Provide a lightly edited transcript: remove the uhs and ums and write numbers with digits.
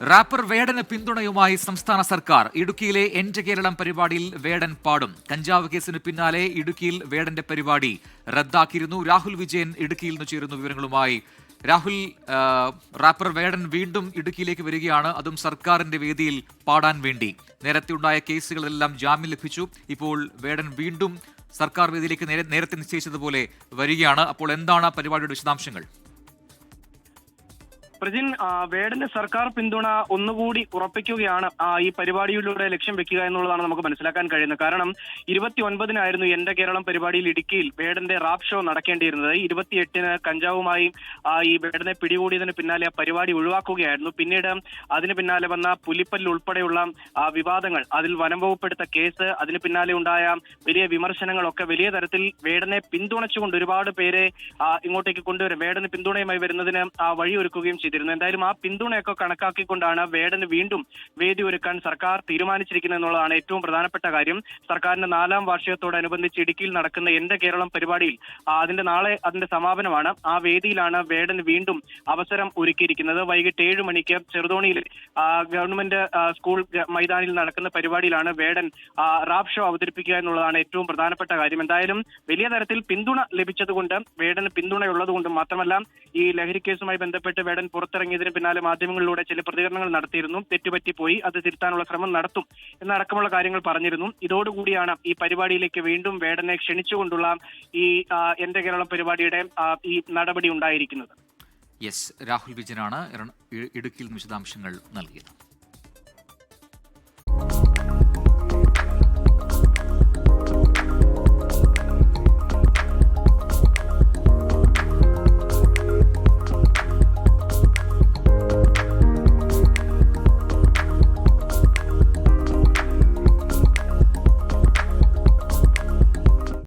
Wrapper വേടന് പിന്തുണയുമായി സംസ്ഥാന സർക്കാർ. ഇടുക്കിയിലെ എന്റെ കേരളം പരിപാടിയിൽ വേടൻ പാടും. കഞ്ചാവ് കേസിന് പിന്നാലെ ഇടുക്കിയിൽ വേടന്റെ പരിപാടി റദ്ദാക്കിയിരുന്നു. രാഹുൽ വിജയൻ ഇടുക്കിയിൽ നിന്ന് ചേരുന്നു വിവരങ്ങളുമായി. രാഹുൽ, റാപ്പർ വേടൻ വീണ്ടും ഇടുക്കിയിലേക്ക് വരികയാണ്, അതും സർക്കാരിന്റെ വേദിയിൽ പാടാൻ വേണ്ടി. നേരത്തെ ഉണ്ടായ കേസുകളെല്ലാം ജാമ്യം ലഭിച്ചു. ഇപ്പോൾ വേടൻ വീണ്ടും സർക്കാർ വേദിയിലേക്ക് നേരത്തെ നിശ്ചയിച്ചതുപോലെ വരികയാണ്. അപ്പോൾ എന്താണ് പരിപാടിയുടെ വിശദാംശങ്ങൾ? പ്രജിൻ, വേടന് സർക്കാർ പിന്തുണ ഒന്നുകൂടി ഉറപ്പിക്കുകയാണ് ഈ പരിപാടിയിലൂടെ ലക്ഷ്യം വെക്കുക എന്നുള്ളതാണ് നമുക്ക് മനസ്സിലാക്കാൻ കഴിയുന്നത്. കാരണം 29-നായിരുന്നു എന്റെ കേരളം പരിപാടിയിൽ ഇടുക്കിയിൽ വേടന്റെ റാപ്പ് ഷോ നടക്കേണ്ടിയിരുന്നത്. 28-ന് കഞ്ചാവുമായി ഈ വേടനെ പിടികൂടിയതിന് പിന്നാലെ ആ പരിപാടി ഒഴിവാക്കുകയായിരുന്നു. പിന്നീട് അതിന് പിന്നാലെ വന്ന പുലിപ്പല്ല് ഉൾപ്പെടെയുള്ള വിവാദങ്ങൾ, അതിൽ വനം വകുപ്പെടുത്ത കേസ്, അതിന് പിന്നാലെ ഉണ്ടായ വലിയ വിമർശനങ്ങളൊക്കെ വലിയ തരത്തിൽ വേടനെ പിന്തുണച്ചുകൊണ്ട് ഒരുപാട് പേരെ ഇങ്ങോട്ടേക്ക് കൊണ്ടുവരും, വേടന് പിന്തുണയുമായി വരുന്നതിന് വഴിയൊരുക്കുകയും ചെയ്തു. എന്തായാലും ആ പിന്തുണയൊക്കെ കണക്കാക്കിക്കൊണ്ടാണ് വേടന് വീണ്ടും വേദി ഒരുക്കാൻ സർക്കാർ തീരുമാനിച്ചിരിക്കുന്നത് എന്നുള്ളതാണ് ഏറ്റവും പ്രധാനപ്പെട്ട കാര്യം. സർക്കാരിന്റെ 4ാം വാർഷികത്തോടനുബന്ധിച്ച് ഇടുക്കിയിൽ നടക്കുന്ന എന്റെ കേരളം പരിപാടിയിൽ നാളെ അതിന്റെ സമാപനമാണ്. ആ വേദിയിലാണ് വേടന് വീണ്ടും അവസരം ഒരുക്കിയിരിക്കുന്നത്. വൈകിട്ട് 7 മണിക്ക് ചെറുതോണിയിൽ ഗവൺമെന്റ് സ്കൂൾ മൈതാനിൽ നടക്കുന്ന പരിപാടിയിലാണ് വേടൻ റാപ്പ് ഷോ അവതരിപ്പിക്കുക എന്നുള്ളതാണ് ഏറ്റവും പ്രധാനപ്പെട്ട കാര്യം. എന്തായാലും വലിയ തരത്തിൽ പിന്തുണ ലഭിച്ചതുകൊണ്ട്, വേടന് പിന്തുണയുള്ളതുകൊണ്ടും മാത്രമല്ല, ഈ ലഹരി കേസുമായി ബന്ധപ്പെട്ട് വേടൻ പുറത്തിറങ്ങിയതിന് പിന്നാലെ മാധ്യമങ്ങളിലൂടെ ചില പ്രതികരണങ്ങൾ നടത്തിയിരുന്നു. തെറ്റുപറ്റിപ്പോയി, അത് തിരുത്താനുള്ള ശ്രമം നടത്തും എന്നടക്കമുള്ള കാര്യങ്ങൾ പറഞ്ഞിരുന്നു. ഇതോടുകൂടിയാണ് ഈ പരിപാടിയിലേക്ക് വീണ്ടും വേടനെ ക്ഷണിച്ചുകൊണ്ടുള്ള ഈ എന്റെ കേരളം പരിപാടിയുടെ ഈ നടപടി ഉണ്ടായിരിക്കുന്നത്. യെസ്, രാഹുൽ വിജയനാണ് ഇടുക്കിയിൽ വിശദാംശങ്ങൾ നൽകിയത്.